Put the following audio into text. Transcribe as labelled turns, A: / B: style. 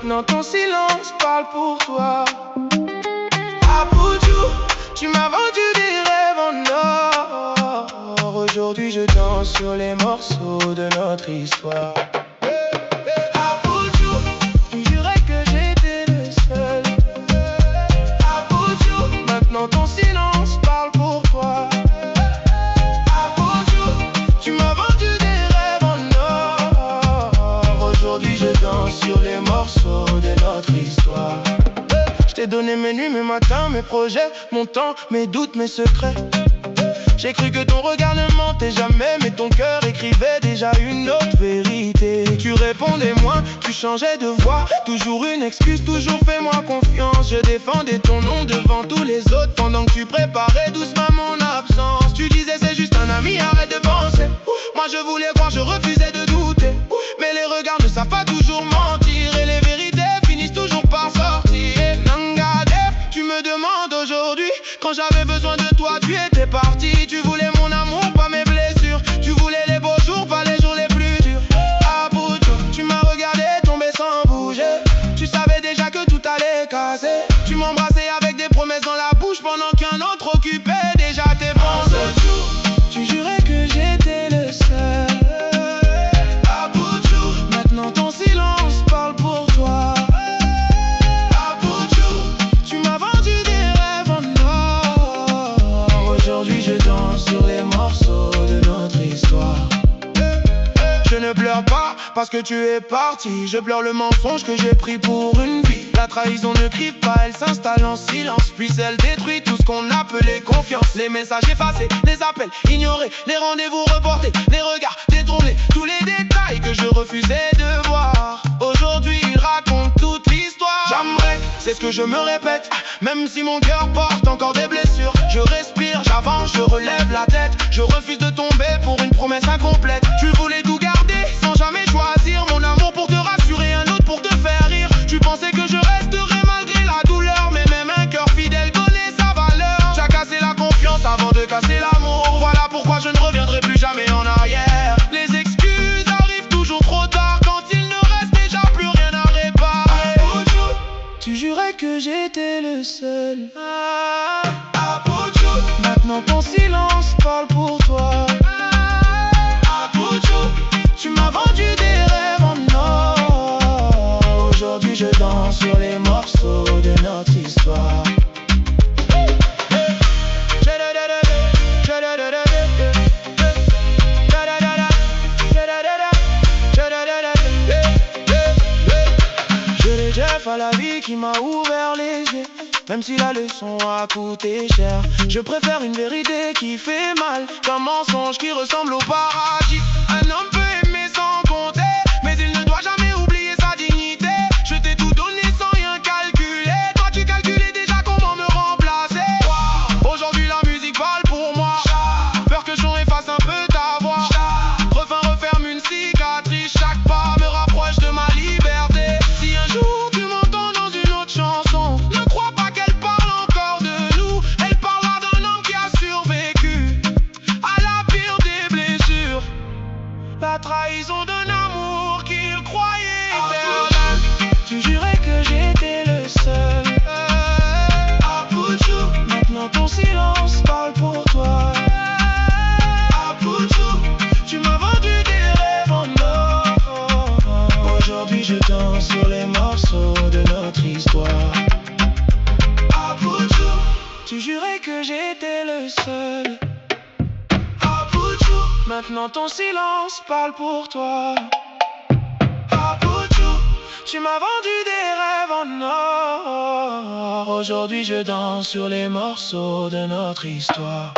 A: Maintenant ton silence parle pour toi. Abuju, tu m'as vendu des rêves en or. Aujourd'hui je danse sur les morceaux de notre histoire. Abuju, tu jurais que j'étais le seul. Abuju, maintenant ton silence parle pour toi. Abuju, tu m'as vendu des rêves en or. Aujourd'hui je danse sur les morceaux de notre histoire. Je t'ai donné mes nuits, mes matins, mes projets, mon temps, mes doutes, mes secrets. J'ai cru que ton regard ne mentait jamais, mais ton cœur écrivait déjà une autre vérité. Tu répondais moins, tu changeais de voix, toujours une excuse, toujours fais-moi confiance. Je défendais ton nom devant tous les autres, pendant que tu préparais doucement mon absence. Tu disais c'est juste un ami, arrête de penser. Moi je voulais croire, je refusais de douter, mais les regards ne savent pas toujours mentir, et les vérités finissent toujours par sortir. Tu me demandes aujourd'hui, quand j'avais besoin de toi, tu étais parti. Tu voulais mon amour, pas mes blessures. Tu voulais les beaux jours, pas les jours les plus durs. Abuju, tu m'as regardé tomber sans bouger. Tu savais déjà que tout allait casser. Tu m'embrassais avec des promesses dans la bouche, pendant qu'un autre occupait déjà tes pensées. Tu jurais que j'étais le seul. Abuju, maintenant ton silence parle pour toi. Aujourd'hui je danse sur les morceaux de notre histoire. Je ne pleure pas parce que tu es parti, je pleure le mensonge que j'ai pris pour une vie. La trahison ne crie pas, elle s'installe en silence, puis elle détruit tout ce qu'on appelait confiance. Les messages effacés, les appels ignorés, les rendez-vous reportés, les regards détournés, tous les détails que je refusais de voir. Aujourd'hui ils racontent toute l'histoire. J'aimerais, c'est ce que je me répète, même si mon cœur porte encore des blessures. Je respire, j'avance, je relève la tête. Je refuse de tomber pour une promesse incomplète. Tu voulais tout garder sans jamais choisir. Mon amour pour te rassurer, un autre pour te faire rire. Tu pensais que je resterais malgré la douleur, mais même un cœur fidèle connaît sa valeur. J'ai cassé la confiance avant de casser l'amour. Voilà pourquoi je ne reviendrai plus jamais en arrière. Les excuses arrivent toujours trop tard, quand il ne reste déjà plus rien à réparer. Tu jurais que j'étais le seul. Maintenant ton silence parle pour toi. Abuju, tu m'as vendu des rêves en or. Aujourd'hui je danse sur les morceaux de notre histoire. J'ai les Jeff à la vie qui m'a ouvert les yeux. Même si la leçon a coûté cher, je préfère une vérité qui fait mal qu'un mensonge qui ressemble au paradis. Un homme peut aimer sans compter, mais il ne doit jamais oublier sa dignité. Je t'ai tout donné sans rien calculer. Toi tu calculais déjà comment me remplacer. Aujourd'hui la musique parle pour moi. Peur que j'en efface un peu ta voix. Refin referme une cicatrice. Chaque pas me rapproche de ma liberté. Si un jour tu m'entends dans une autre chanson, ne crois pas qu'elle parle encore de nous. Elle parlera d'un homme qui a survécu à la pire des blessures. La trahison d'un amour qu'il croyait éternel. Tu jurais que j'étais le seul. Abuju, maintenant ton silence parle pour toi. Abuju, tu m'as vendu des rêves en or. Aujourd'hui je danse sur les morceaux de notre histoire. Abuju, tu jurais que j'étais le seul. Abuju, maintenant ton silence parle pour toi. Abuju, tu m'as vendu des rêves en or. Aujourd'hui je danse sur les morceaux de notre histoire.